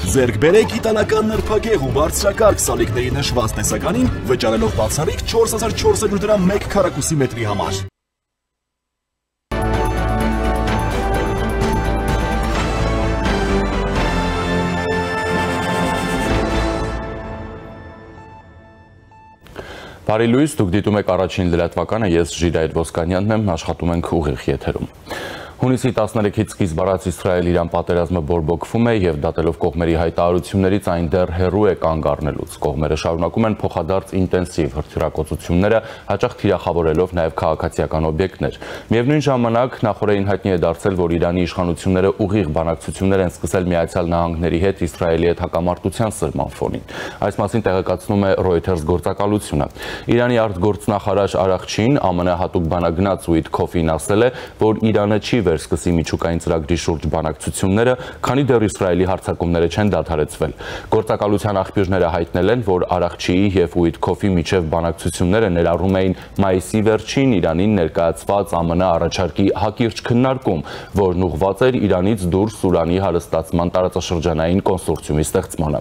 Ձեռք բերեք իտալական նրբագեղ ու բարձրակարգ սալիկների նշված տեսականին, վճարելով բացառիկ 4400 դրամ 1 քառակուսի մետրի համար։ Բարի լույս, դուք դիտում եք առաջին լրատվականը, ես Ժիրայր Ոսկանյանն եմ, աշխատում ենք ուղիղ եթերում։ Հունիսի 13-ից սկիզբ առած Իսրայել-Իրան պատերազմը բորբոքվում է եւ դատելով կողմերի հայտարարություններից այն դեռ հեռու է կանգ առնելուց։ Կողմերը շարունակում են փոխադարձ ինտենսիվ հրթիռակոծությունները, հաճախ թիրախավորելով նաեւ քաղաքացիական օբյեկտներ։ Միևնույն ժամանակ նախորդին հայտնի է դարձել, որ Իրանի իշխանությունները ուղիղ բանակցություններ են սկսել Միացյալ Նահանգների հետ Իսրայելի հետ հակամարտության սրման ֆոնին։ Այս մասին տեղեկացնում է Reuters գործակալությունը։ Իրանի արտգործնախարար Արաղչին ԱՄՆ հատուկ բանագնաց Ուիթքոֆին ասել է, որ Իրանը չի վերսկսի միջուկային ծրագրի շուրջ բանակցությունները, քանի դեռ Իսրայելի հարձակումները չեն դադարեցվել։ Գործակալության աղբյուրները հայտնել են, որ Արաղչիի եւ Ուիթքոֆի միջև բանակցությունները ներառում էին մայիսի վերջին Իրանին ներկայացված ԱՄՆ առաջարկի հակիրճ քննարկում, որն ուղղված էր Իրանից դուրս Սուրանի հարստացման տարածաշրջանային կոնսորցիումի ստեղծմանը։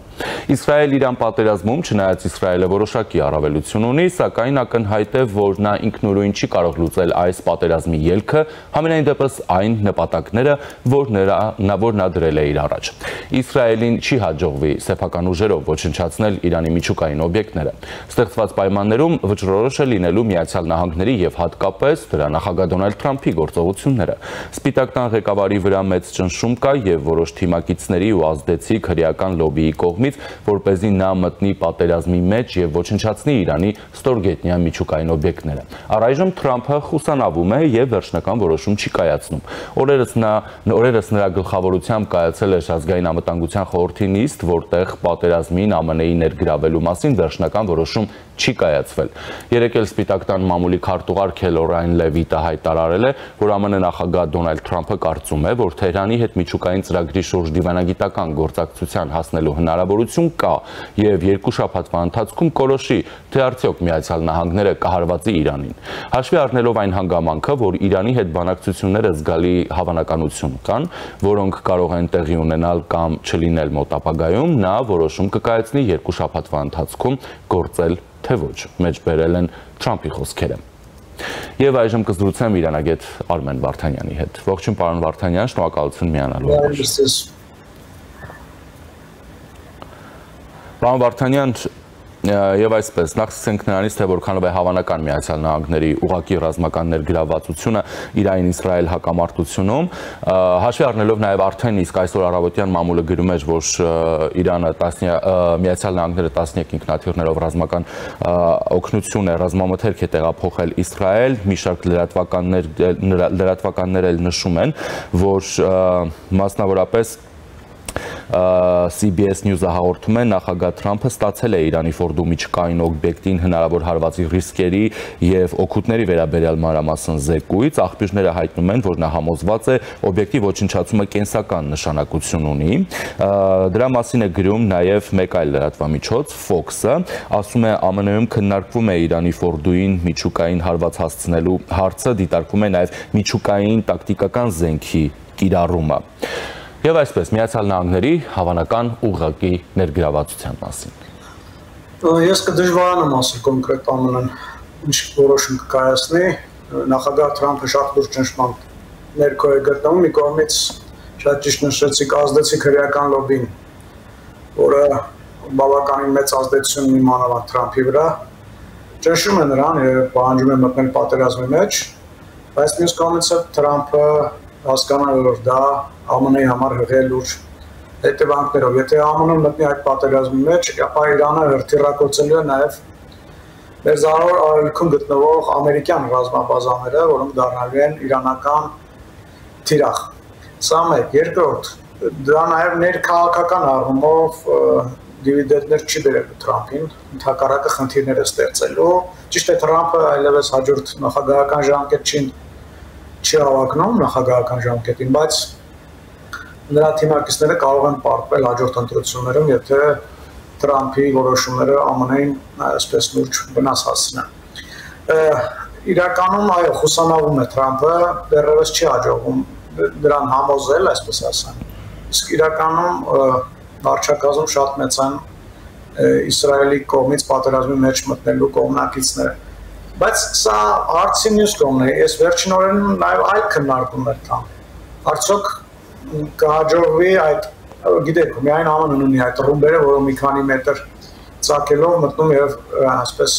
Իսրայել-Իրան պատերազմում, չնայած Իսրայելը որոշակի առավելություն ունի, սակայն ակնհայտ է, որ նա ինքնուրույն չի կարող լուծել այս պատերազմի ելքը, համենայն դեպս այն նպատակները, որ նա դրել է իր առաջ։ Իսրայելին չի հաջողվի սեփական ուժերով ոչնչացնել Իրանի միջուկային օբյեկտները։ Ստեղծված պայմաններում վճռորոշ է լինելու Միացյալ Նահանգների եւ հատկապես դրա նախագահ Դոնալդ Թրամփի գործողությունները։ Սպիտակ տան ղեկավարի վրա մեծ ճնշում կա եւ որոշ թիմակիցների ու ազդեցիկ հրեական լոբիի կողմից, որպեսզի նա մտնի պատերազմի մեջ եւ ոչնչացնի Իրանի ստորգետնյա միջուկային օբյեկտները։ Առայժմ Թրամփը խուսանավում է եւ վերջնական որոշում չի կայացնում։ Օրերս նրա գլխավորությամբ կայացել է ազգային անվտանգության խորհրդի նիստ, որտեղ պատերազմին ԱՄՆ-ի ներգրավելու մասին վերջնական որոշում չի կայացվել։ Երեկ էլ Սպիտակ տան մամուլի քարտուղար Քելորայն Լևիտը հայտարարել է, որ ԱՄՆ նախագահ Դոնալդ Թրամփը կարծում է, որ Թեհրանի հետ միջուկային ծրագրի շուրջ դիվանագիտական գործակցության հասնելու հնարավորություն կա եւ երկու շաբաթվա ընթացքում կորոշի, թե արդյոք Միացյալ Նահանգները կհարվածի Իրանին։ Հաշվի առնելով այն հանգամանքը, որ Իրանի հետ բանակցությունները զգալի հավանականություն կան, որոնք կարող են տեղի ունենալ կամ չլինել մոտ ապագայում, նա որոշում կկայացնի երկու շաբաթվա ընթացքում գործել թե ոչ, մեջբերել են Թրամփի խոսքերը։ Եվ այժմ կզրուցեմ իրանագետ Արմեն Վարդանյանի հետ։ Ողջույն պարոն Վարդանյան, շնորհակալություն միանալու համար։ Պարոն Վարդանյան, եւ այսպես նախ սկսենք նրանից, թե որքանով է հավանական Միացյալ Նահանգների ուղղակի ռազմական ներգրավվածությունը Իրան-Իսրայել հակամարտությունում, հաշվի առնելով նաեւ արդեն իսկ այսօր առավոտյան մամուլը գրում էր, որ Իրանը Միացյալ Նահանգները 13 ինքնաթիռներով ռազմական օգնություն է, ռազմամթերք է տեղափոխել Իսրայել, մի շարք լրատվականներ էլ նշում են, որ մասնավորապես CBS News-ը հաղորդում է, նախագահ Թրամփը ստացել է Իրանի Ֆորդու միջուկային օբյեկտին հնարավոր հարվածի ռիսկերի եւ օգուտների վերաբերյալ մանրամասն զեկույց։ Աղբյուրները հայտնում են, որ նա համոզված է օբյեկտի ոչնչացումը կենսական նշանակություն ունի։ Դրա մասին է գրում նաեւ մեկ այլ լրատվամիջոց, Fox-ը, ասում է ԱՄՆ-ում քննարկվում է Իրանի Ֆորդուին միջուկային հարված հասցնելու հարցը, դիտարկվում է նաեւ միջուկային տակտիկական զենքի կիրառումը։ Եվ այսպես Միացյալ Նահանգների հավանական ուղղակի ներգրավվածության մասին։ Ես կդժվարանամ ասել կոնկրետ ԱՄՆ-ն ինչ որոշում կկայացնի, նախագահ Թրամփը շատ լուրջ ճնշման ներքո է գտնվում, մի կողմից շատ ճիշտ նշեցիք ազդեցիկ հրեական լոբին, որը բավականին մեծ ազդեցություն ունի մանավանդ Թրամփի վրա, ճնշում է նրան եւ պահանջում է մտնել պատերազմի մեջ, բայց մյուս կողմից Թրամփը հասկանալ որ դա ԱՄՆ-ի համար հղի լուրջ հետևանքներով։ Եթե ԱՄՆ-ն մտնի այդ պատերազմի մեջ, ապա Իրանը հրթիռակոծելու է նաև մեր զարավոր արևելքում գտնվող ամերիկյան ռազմաբազաները, որոնք դառնալու են իրանական թիրախ։ Սա մեկ, երկրորդ, դա նաև ներքաղաքական առումով դիվիդենդներ չի բերելու Թրամփին, ընդհակառակը խնդիրներ է ստեղծելու։ Ճիշտ է, Թրամփը այլևս հաջորդ նախագահական ժամկետին չի հավակնում նախագահական ժամկետին, բայց նրա թիմակիցները կարող են պարտվել հաջորդ ընտրություններում, եթե Թրամփի որոշումները ԱՄՆ-ին այսպես լուրջ վնաս հասցնեն։ Իրականում այո, խուսանավում է Թրամփը, դեռևս չի հաջողվում դրան համոզել, այսպես ասեմ։ Իսկ իրականում վարչակազմում շատ մեծ են Իսրայելի կողմից պատերազմի մեջ մտնելու կողմնակիցները։ Բայց սա հարցի մյուս կողմն է, ես վերջին օրերին նաև այլ քննարկումներ կան։ Արդյոք կհաջողվի այդ, գիտեք, միայն ԱՄՆ-ն ունի այդ ռումբերը, որը մի քանի մետր ծակելով մտնում եւ այսպես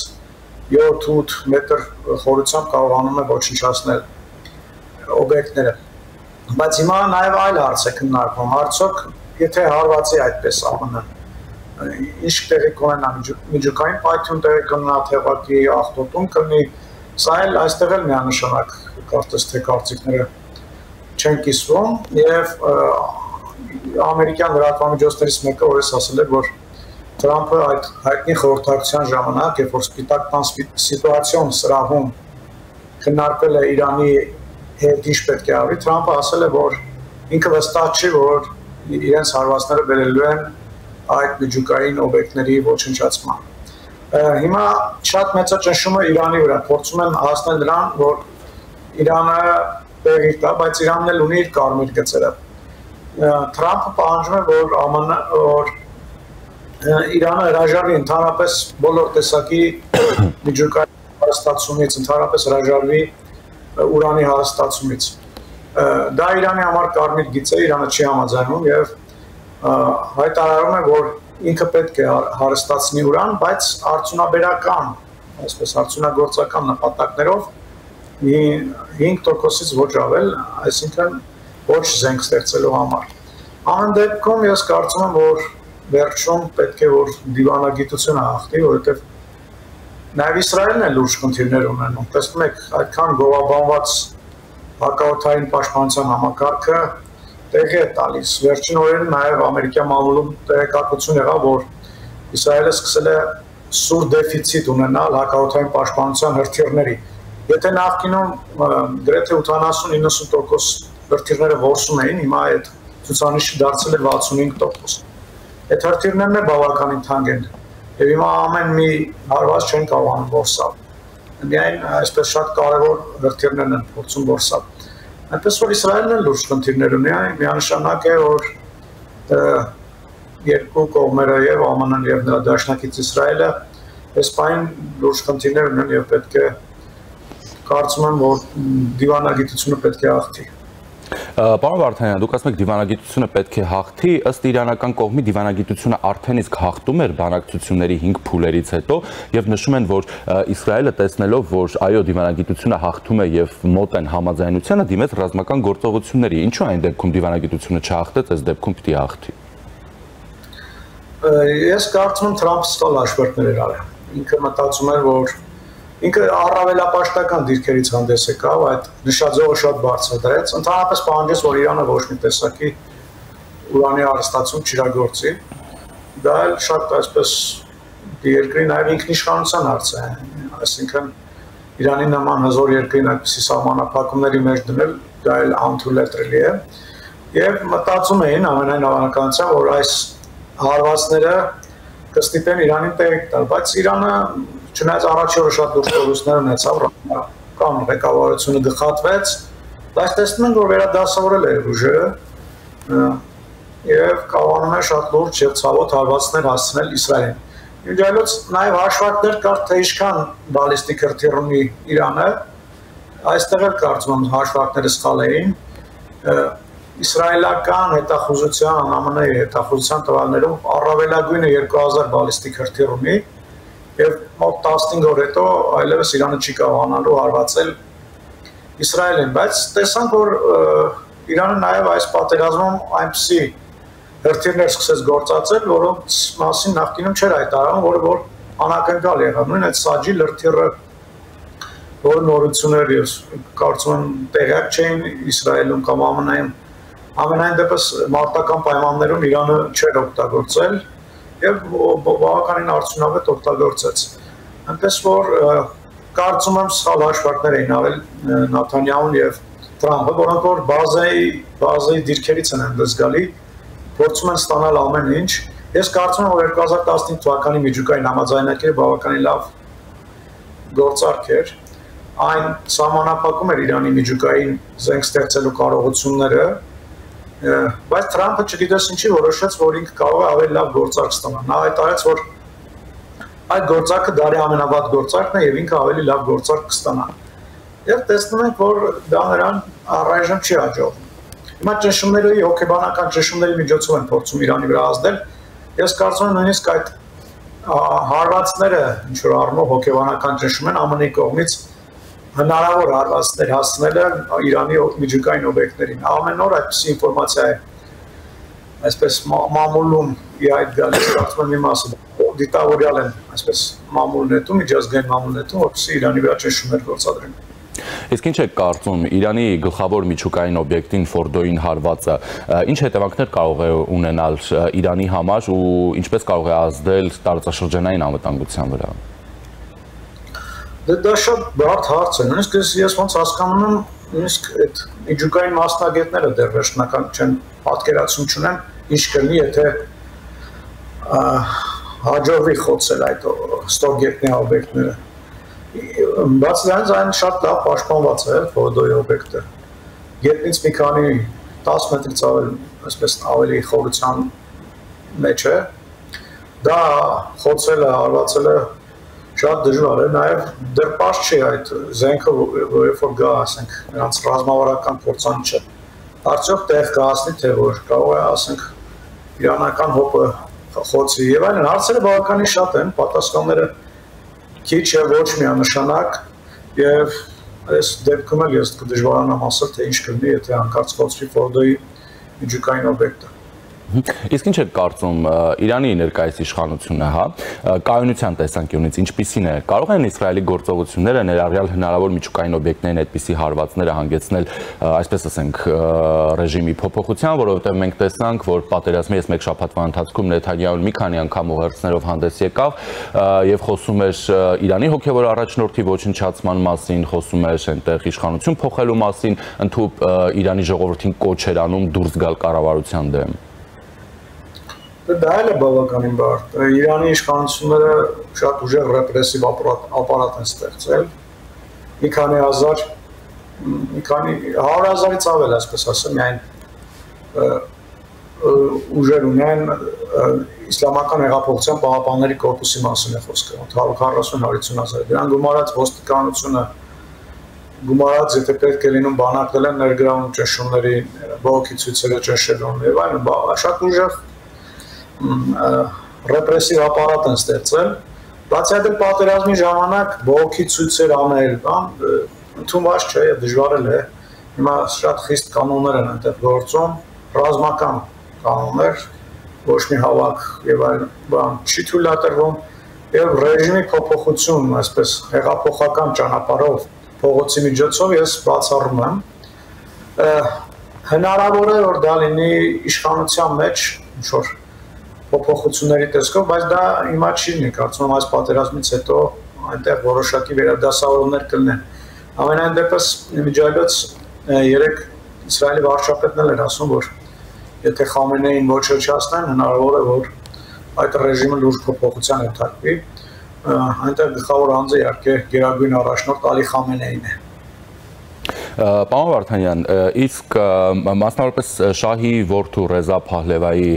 7-8 մետր խորությամբ կարողանում է ոչնչացնել օբյեկտները։ Բայց հիմա նաև այլ հարց է քննարկվում, արդյոք եթե հարվածի այդպես ԱՄՆ-ն ինչ տեղի կունենա միջուկային պայթյուն տեղի կունենա թեվակի աղտոտում կլինի, սա էլ այստեղ էլ միանշանակ կարծես թե կարծիքները չեն կիսվում եւ ամերիկյան լրատվամիջոցներից մեկը օրս ասել էր, որ Թրամփը այդ հայտնի խորհրդակցության ժամանակ, երբ որ Սպիտակ տան սիտուացիոն սրահում քննարկվել է Իրանի հետ ինչ պետք է արվի, Թրամփը ասել է, որ ինքը վստահ չի, որ իրենց հարվածները բերելու են այդ միջուկային օբյեկտների ոչնչացման։ Հիմա շատ մեծ է ճնշումը Իրանի վրա, փորձում են հասնել նրան, որ Իրանը տեղի տա, բայց Իրանն էլ ունի իր կարմիր գծերը։ Թրամփը պահանջում է, որ Իրանը հրաժարվի ընդհանրապես բոլոր տեսակի միջուկային հարստացումից, ընդհանրապես հրաժարվի ուրանի հարստացումից։ Դա Իրանի համար կարմիր գիծ է, Իրանը չի համաձայնում եւ հայտարարում է, որ ինքը պետք է հարստացնի ուրան, բայց արդյունաբերական, այսպես արդյունագործական նպատակներով 5%-ից ոչ ավել, այսինքն ոչ զենք ստեղծելու համար։ Ամեն դեպքում ես կարծում եմ, որ վերջում պետք է որ դիվանագիտությունը հաղթի, որովհետև նաև Իսրայելն է լուրջ խնդիրներ ունենում։ Տեսնում եք, այդքան գովաբանված հակաօդային պաշտպանության համակարգը տեղի է տալիս։ Վերջին օրերին նաև ամերիկյան մամուլում տեղեկատվություն եղավ, որ Իսրայելը սկսել է սուր դեֆիցիտ ունենալ հակաօդային պաշտպանության հրթիռների։ Եթե նախկինում գրեթե 80-90% հրթիռները որսում էին, հիմա այդ ցուցանիշը դարձել է 65%։ Այդ հրթիռներն է բավականին թանկ են, եւ հիմա ամեն մի հարված չեն կարողանում որսալ։ Միայն այսպես շատ կարևոր հրթիռներն են փորձում որսալ։ Այնպես որ Իսրայելն էլ լուրջ խնդիրներ ունի, միանշանակ է, որ երկու կողմերը եւ ԱՄՆ-ն եւ նրա դաշնակից Իսրայելը այս պայն լուրջ խնդիրներ ունեն եւ պետք է կարծում եմ, որ դիվանագիտությունը պետք է հաղթի։ Պարոն Վարդանյան, դուք ասում եք դիվանագիտությունը պետք է հաղթի, ըստ իրանական կողմի դիվանագիտությունը արդեն իսկ հաղթում էր բանակցությունների 5 փուլերից հետո եւ նշում են, որ Իսրայելը տեսնելով, որ այո դիվանագիտությունը հաղթում է եւ մոտ են համաձայնությանը, դիմեց ռազմական գործողությունների։ Ինչու այն դեպքում դիվանագիտությունը չհաղթեց, այս դեպքում պիտի հաղթի։ Ես կարծում եմ Թրամփը սխալ հաշվարկներ էր արել։ Ինքը մտածում էր, որ ինքը առավելապաշտական դիրքերից հանդես եկավ, այդ նշաձողը շատ բարձր դրեց, ընդհանրապես պահանջեց, որ Իրանը ոչ մի տեսակի ուրանի հարստացում չիրագործի։ Դա էլ շատ այսպես երկրի նաև ինքնիշխանության հարց է, այսինքն Իրանի նման հզոր երկրին այդպիսի սահմանափակումների մեջ դնել, դա էլ անթույլատրելի է։ Եվ մտածում էին ամենայն հավանականությամբ, որ այս հարվածները կստիպեն Իրանին տեղիք տալ, բայց Իրանը չնայած առաջի օրը շատ լուրջ կորուստներ ունեցավ, կամ ղեկավարությունը գխատվեց, բայց տեսնում ենք, որ վերադասավորել է ուժերը եւ կարողանում է շատ լուրջ եւ ցավոտ հարվածներ հասցնել Իսրայելին։ Ինչ այլոց նաեւ հաշվարկներ կար, թե ինչքան բալիստիկ հրթիռ ունի Իրանը, այստեղ էլ կարծում եմ հաշվարկները սխալ էին։ Իսրայելական հետախուզության, ԱՄՆ-ի հետախուզության տվյալներում առավելագույնը 2000 բալիստիկ հրթիռ ունի եւ մոտ 15 օր հետո այլևս Իրանը չի կարողանալու հարվածել Իսրայելին, բայց տեսանք, որ Իրանը նաեւ այս պատերազմում այնպիսի հրթիռներ սկսեց գործածել, որոնց մասին նախկինում չէր հայտարարում, որ անակնկալ եղավ։ Նույն այդ Սաջի հրթիռը, որը նորություն էր, ես կարծում եմ տեղյակ չէին Իսրայելում կամ ԱՄՆ-ում, ամենայն դեպս մարտական պայմաններում Իրանը չէր օգտագործել եւ բավականին արդյունավետ օգտագործեց։ Այնպես որ կարծում եմ սխալ հաշվարկներ էին արել Նաթանյահուն եւ Թրամփը, որոնք որ բազայի դիրքերից են այնպես գալի, փորձում են ստանալ ամեն ինչ։ Ես կարծում եմ, որ 2015 թվականի միջուկային համաձայնագիրը բավականին լավ գործարք էր։ Այն սահմանափակում էր Իրանի միջուկային զենք ստեղծելու կարողությունները բայց Թրամփը չգիտես ինչի որոշեց, որ ինքը կարող է ավելի լավ գործարք ստանա։ Նա հայտարարեց, որ այդ գործարքը դարի ամենավատ գործարքն է եւ ինքը ավելի լավ գործարք կստանա։ Եվ տեսնում ենք, որ դա նրան առայժմ չի հաջողվում։ Հիմա ճնշումների հոգեբանական ճնշումների միջոցով են փորձում Իրանի վրա ազդել։ Ես կարծում եմ նույնիսկ այդ հարվածները ինչ որ առումով հոգեբանական ճնշում են ԱՄՆ-ի կողմից հնարավոր հարվածներ հասցնելը Իրանի միջուկային օբյեկտներին։ Ամեն օր այդպիսի ինֆորմացիա է այսպես մամուլում այդ գալիս, կարծում եմ մի մասը դիտավորյալ են այսպես մամուլնետում, միջազգային մամուլնետում, որպեսզի Իրանի վրա ճնշումներ գործադրեն։ Իսկ ինչ է կարծում Իրանի գլխավոր միջուկային օբյեկտին Ֆորդոյին հարվածը ինչ հետևանքներ կարող է ունենալ Իրանի համար ու ինչպես կարող է ազդել տարածաշրջանային անվտանգության վրա։ Դա շատ բարդ հարց է, նույնիսկ ես ոնց հասկանում եմ, նույնիսկ այդ միջուկային մասնագետները դեռ վերջնական չեն պատկերացում չունեն, ինչ կլինի, եթե հաջողվի խոցել այդ ստորգետնյա օբյեկտները։ Բաց դրանից այն շատ լավ պաշտպանված է Ֆորդոյի օբյեկտը։ Գետնից մի քանի 10 մետրից ավելի խորության մեջ է։ Դա խոցելը, հարվածելը շատ դժվար է, նաև դեռ պարզ չի այդ զենքը, երբ որ գա, ասենք, նրանց ռազմավարական փորձանիչը, արդյոք տեղ կհասնի, թե որ կարող է, ասենք, իրանական հոպը խոցի եւ այլն, հարցերը բավականին շատ են, պատասխանները քիչ է ոչ միանշանակ եւ այս դեպքում էլ ես կդժվարանամ ասել, թե ինչ կլինի, եթե հանկարծ խոցվի Ֆորդոյի միջուկային օբյեկտը։ Իսկ ինչ է կարծում Իրանի ներկայիս իշխանությունը, հա, կայունության տեսանկյունից ինչպիսին է, կարող են Իսրայելի գործողությունները ներառյալ հնարավոր միջուկային օբյեկտներին այդպիսի հարվածները հանգեցնել, այսպես ասենք, ռեժիմի փոփոխության, որովհետև մենք տեսանք, որ պատերազմի այս մեկ շաբաթվա ընթացքում Նեթանյահուն մի քանի անգամ ուղերձներով հանդես եկավ եւ խոսում էր Իրանի հոգեվոր առաջնորդի ոչնչացման մասին, խոսում էր այնտեղ իշխանություն փոխելու մասին, ընդհանուր Իրանի ժողովրդին կոչ էր անում դուրս գալ կառավարության դեմ։ Դա էլ է բավականին բարդ։ Իրանի իշխանությունները շատ ուժեղ ռեպրեսիվ ապարատ են ստեղծել։ Մի քանի 100,000-ից ավել, այսպես ասեմ, միայն ուժեր ունեն իսլամական հեղափոխության պահապանների կորպուսի մասին է խոսքը, 140-150,000։ Դրան գումարած ոստիկանությունը, գումարած եթե պետք է լինում բանակներ են ներգրավում ճնշումների, բողոքի ցույցերը ճնշելուն եւ այլն, շատ ուժեղ ռեպրեսիվ ապարատ են ստեղծել, բացի այդ պատերազմի ժամանակ բողոքի ցույցեր անել, ընդունված չէ եւ դժվար է։ Հիմա շատ խիստ կանոններ են այնտեղ գործում, ռազմական կանոններ, ոչ մի հավաք եւ այլն բան չի թույլատրվում եւ ռեժիմի փոփոխություն, այսպես հեղափոխական ճանապարհով փողոցի միջոցով ես բացառում եմ։ Հնարավոր է որ դա լինի իշխանության մեջ ինչ որ փոփոխությունների տեսքով, բայց դա հիմա չի լինի, կարծում եմ այս պատերազմից հետո այնտեղ որոշակի վերադասավորումներ կլինեն։ Ամենայն դեպս միջայլոց երեք Իսրայելի վարչապետն էլ էր ասում, որ եթե Խամենեին ոչնչացնեն, հնարավոր է որ այդ ռեժիմը լուրջ փոփոխության ենթարկվի։ Այնտեղ գլխավոր անձը իհարկե գերագույն առաջնորդ Ալի Խամենեին է։ Պարոն Վարդանյան, իսկ մասնավորապես շահի որդու Ռեզա Փահլևայի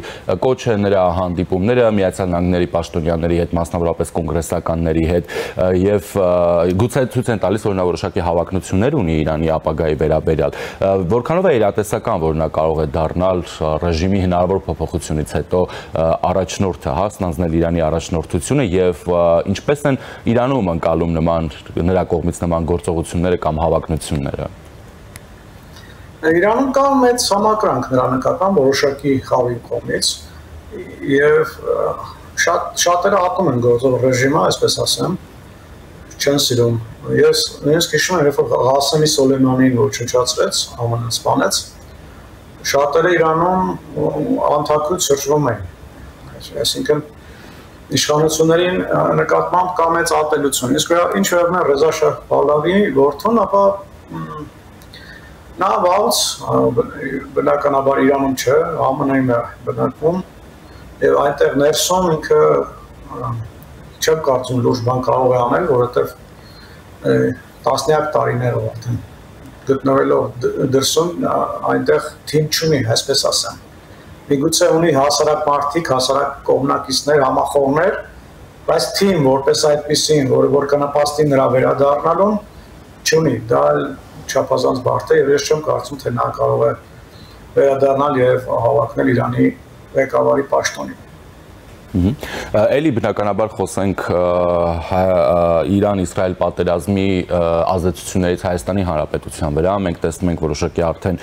կոչ է նրա հանդիպումները Միացյալ Նահանգների պաշտոնյաների հետ, մասնավորապես կոնգրեսականների հետ եւ գուցե ցույց են տալիս, որ նա որոշակի հավակնություններ ունի Իրանի ապագայի վերաբերյալ, որքանով է իրատեսական, որ նա կարող է դառնալ ռեժիմի հնարավոր փոփոխությունից հետո առաջնորդը, հա, ստանձնել Իրանի առաջնորդությունը եւ ինչպես են Իրանում ընկալում նրա կողմից նման գործողությունները կամ հավակնությունները։ Իրանում կա մեծ համակրանք նրա նկատմամբ որոշակի խավի կողմից եւ շատերը ատում են գործող ռեժիմը, այսպես ասեմ, չեն սիրում։ Ես նույնիսկ հիշում եմ, երբ որ Ղասեմի Սոլեյմանին ոչնչացրեց, ԱՄՆ-ն սպանեց, շատերը Իրանում անթակույց շրջվում էին։ Այսինքն իշխանություններին նկատմամբ կա մեծ ատելություն։ Իսկ ինչ վերաբերում է Ռեզա Շահ Փահլավիի որդուն, ապա նա վաղուց բնականաբար Իրանում չէ, ԱՄՆ-ում է բնակվում եւ այնտեղ ներսում ինքը չեմ կարծում լուրջ բան կարող է անել, որովհետեւ տասնյակ տարիներով արդեն գտնվելով դրսում այնտեղ թիմ չունի, այսպես ասեմ։ Միգուցե ունի հասարակ մարդիկ, հասարակ կողմնակիցներ, համախոհներ, բայց թիմ որպես այդպեսին, որ կնպաստի նրա վերադառնալուն, չունի, դա չափազանց բարդ է եւ ես չեմ կարծում, թե նա կարող է վերադառնալ եւ հավակնել Իրանի ղեկավարի պաշտոնին։ Էլի բնականաբար խոսենք Իրան-Իսրայել պատերազմի ազդեցություններից Հայաստանի Հանրապետության վրա, մենք տեսնում ենք որոշակի արդեն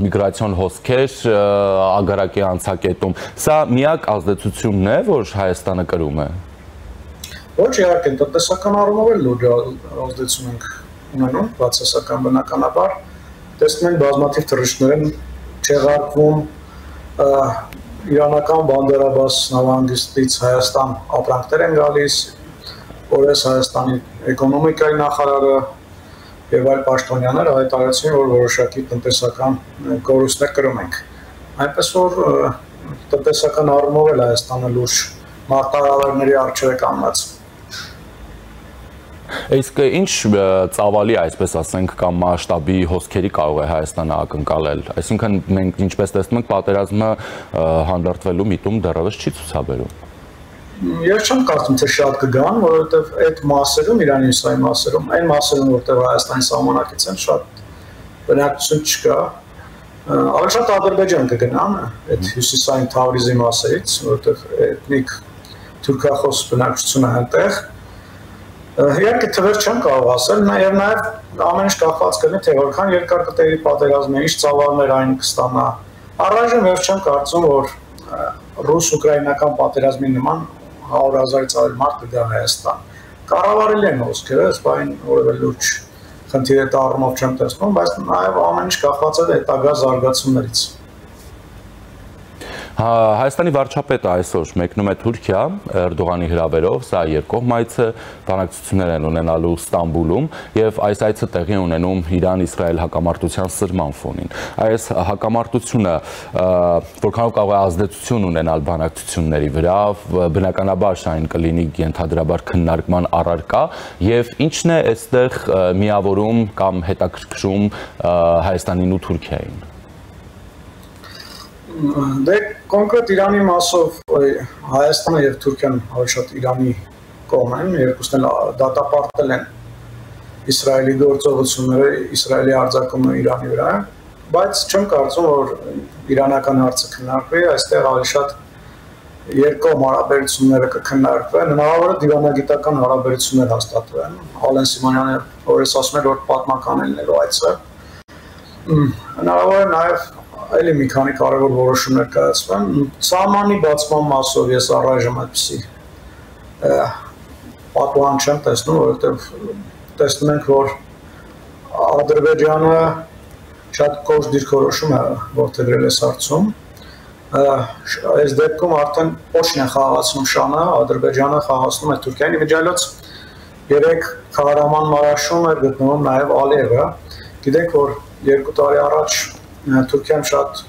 միգրացիոն հոսքեր ագարակի անցակետում, սա միակ ազդեցությունն է, որ Հայաստանը կրում է։ Ոչ, իհարկե, տնտեսական առումով էլ լուրջ ազդեցություն ենք ունենում, բացասական բնականաբար, տեսնում ենք բազմաթիվ թռիչքներ են չեղարկվում, իրանական Բանդերաբաս նավահանգիստից Հայաստան ապրանքներ են գալիս, օրես Հայաստանի էկոնոմիկայի նախարարը եւ այլ պաշտոնյաներ հայտարարեցին, որ որոշակի տնտեսական կորուստներ կրում ենք։ Այնպես որ տնտեսական առումով էլ Հայաստանը լուրջ մարտահրավերների առջև է կանգնած։ Իսկ ինչ ծավալի, այսպես ասենք, կամ մասշտաբի հոսքերի կարող է Հայաստանը ակնկալել, այսինքն մենք ինչպես տեսնում ենք, պատերազմը հանդարտվելու միտում դեռևս չի ցուցաբերում։ Ես չեմ կարծում, թե շատ կգան, որովհետև այդ մասերում, Իրանի հյուսիսային մասերում, այն մասերում, որտեղ Հայաստանի սահմանակից են, շատ բնակչություն չկա։ Ավելի շատ Ադրբեջան կգնան այդ հյուսիսային Թավրիզի մասերից, որովհետև էթնիկ թուրքախոս բնակչությունը այնտեղ։ Իհարկե թվեր չեմ կարող ասել, եւ նաեւ ամեն ինչ կախված կլինի, թե որքան երկար կտևի պատերազմը, ինչ ծավալներ այն կստանա։ Առայժմ ես չեմ կարծում, որ ռուս-ուկրաինական պատերազմի նման 100,000-ից ավել մարդ կգա Հայաստան։ Կառավարելի են հոսքերը, սպայն որևէ լուրջ խնդիր այդ առումով չեմ տեսնում, բայց նաեւ ամեն ինչ կախված է հետագա զարգացումներից։ Հայաստանի վարչապետը այսօր մեկնում է Թուրքիա Էրդողանի հրավերով, սա երկկողմ այց է, բանակցություններ են ունենալու Ստամբուլում եւ այս այցը տեղի ունենում Իրան-Իսրայել հակամարտության սրման ֆոնին։ Այս հակամարտությունը որքանով կարող է ազդեցություն ունենալ բանակցությունների վրա, բնականաբար այն կլինի ենթադրաբար քննարկման առարկա եւ ինչն է այստեղ միավորում կամ հետաքրքրում Հայաստանին ու Թուրքիային։ Դե կոնկրետ Իրանի մասով Հայաստանը եւ Թուրքիան ավելի շատ Իրանի կողմ են, երկուսն էլ դատապարտել են Իսրայելի գործողությունները, Իսրայելի արձակումը Իրանի վրա, բայց չեմ կարծում, որ իրանական հարցը քննարկվի, այստեղ ավելի շատ երկկողմ հարաբերությունները կքննարկվեն, հնարավոր է դիվանագիտական հարաբերություններ հաստատվեն։ Ալեն Սիմոնյանը օրես ասում էր, որ պատմական է լինելու այցը։ Հնարավոր է նաեւ այլ մի քանի կարևոր որոշումներ կայացվեն։ Սահմանի բացման մասով ես առայժմ այդպիսի պատուհան չեմ տեսնում, որովհետև տեսնում ենք, որ Ադրբեջանը շատ կոշտ դիրքորոշում է որդեգրել այս հարցում։ Այս դեպքում արդեն Պոշն է խաղացնում շանը, Ադրբեջանը խաղացնում է Թուրքիային, իմիջիայլոց 3 քահարաման մարաշում էր գտնվում նաև Ալիևը։ Գիտենք, որ 2 տարի առաջ Թուրքիան շատ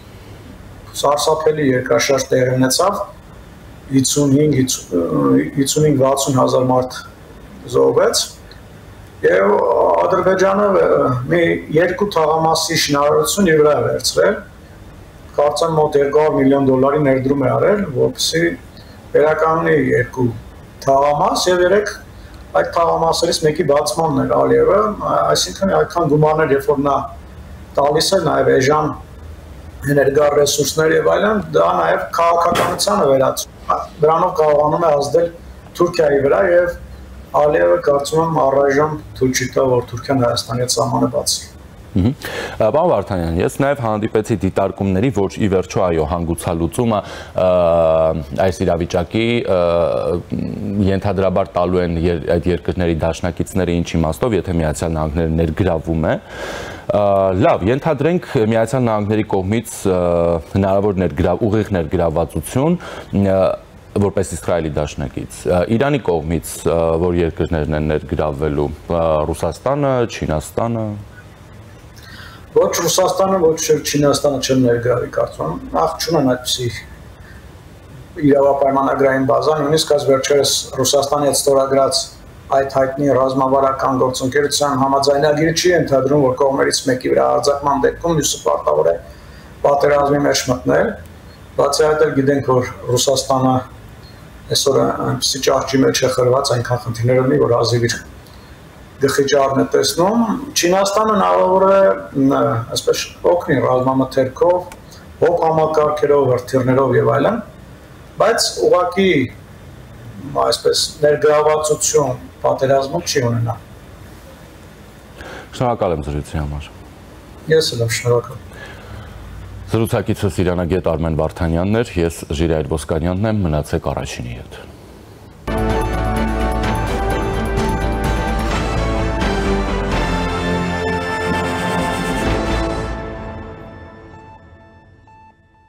սարսափելի երկրաշարժ տեղի ունեցավ, 55-60 հազար մարդ զոհվեց, եւ Ադրբեջանը մի 2 թաղամասի շինարարություն իր վրա է վերցրել, կարծեմ մոտ $200 միլիոն ներդրում է արել, որպեսզի վերականգնի 2 թաղամաս եւ 3 այդ թաղամասերից մեկի բացմանն էր Ալիևը, այսինքն այդքան գումարներ, երբ որ նա տալիս է նաև էժան էներգառեսուրսներ եւ այլն, դա նաև քաղաքականությանը վերածում։ Դրանով կարողանում է ազդել Թուրքիայի վրա եւ Ալիևը կարծում եմ առայժմ թույլ չի տա, որ Թուրքիան Հայաստանի հետ սահմանը բացի։ Պարոն Վարդանյան, ես նաև հանդիպեցի դիտարկումների, որ ի վերջո այո հանգուցալուծումը այս իրավիճակի ենթադրաբար տալու են այդ երկրների դաշնակիցները ինչ իմաստով, եթե Միացյալ Նահանգները ներգրավում է։ Լավ, ենթադրենք Միացյալ Նահանգների կողմից հնարավոր ուղիղ ներգրավվածություն որպես Իսրայելի դաշնակից, Իրանի կողմից որ երկրներն են ներգրավվելու, Ռուսաստանը, Չինաստանը։ Ոչ Ռուսաստանը, ոչ Չինաստանը չեն ներգրավի կարծում, նախ չունեն այդպիսի իրավապայմանագրային բազա, նույնիսկ այս վերջերս Ռուսաստանի հետ ստորագրած այդ հայտնի ռազմավարական գործընկերության համաձայնագիրը չի ընդհանրում, որ կողմերից մեկի վրա արձակման դեպքում մյուսը պարտավոր է պատերազմի մեջ մտնել, բացի այդ էլ գիտենք, որ Ռուսաստանը այսօր այնպեսի ճահճի մեջ է խրված, այնքան խնդիրներ ունի, որ ազիվ իր գխիճարն է տեսնում, Չինաստանը հնարավոր է այսպես օգնի ռազմամթերքով, հոբ համակարգերով, հրթիռներով եւ այլն, բայց ուղղակի այսպես ներգրավվածություն պատերազմում չի ունենա։ Շնորհակալ եմ զրույցի համար։ Ես էլ եմ շնորհակալ։ Զրուցակիցս իրանագետ Արմեն Վարդանյանն էր, ես Ժիրայր Ոսկանյանն եմ, մնացեք Առաջինի հետ։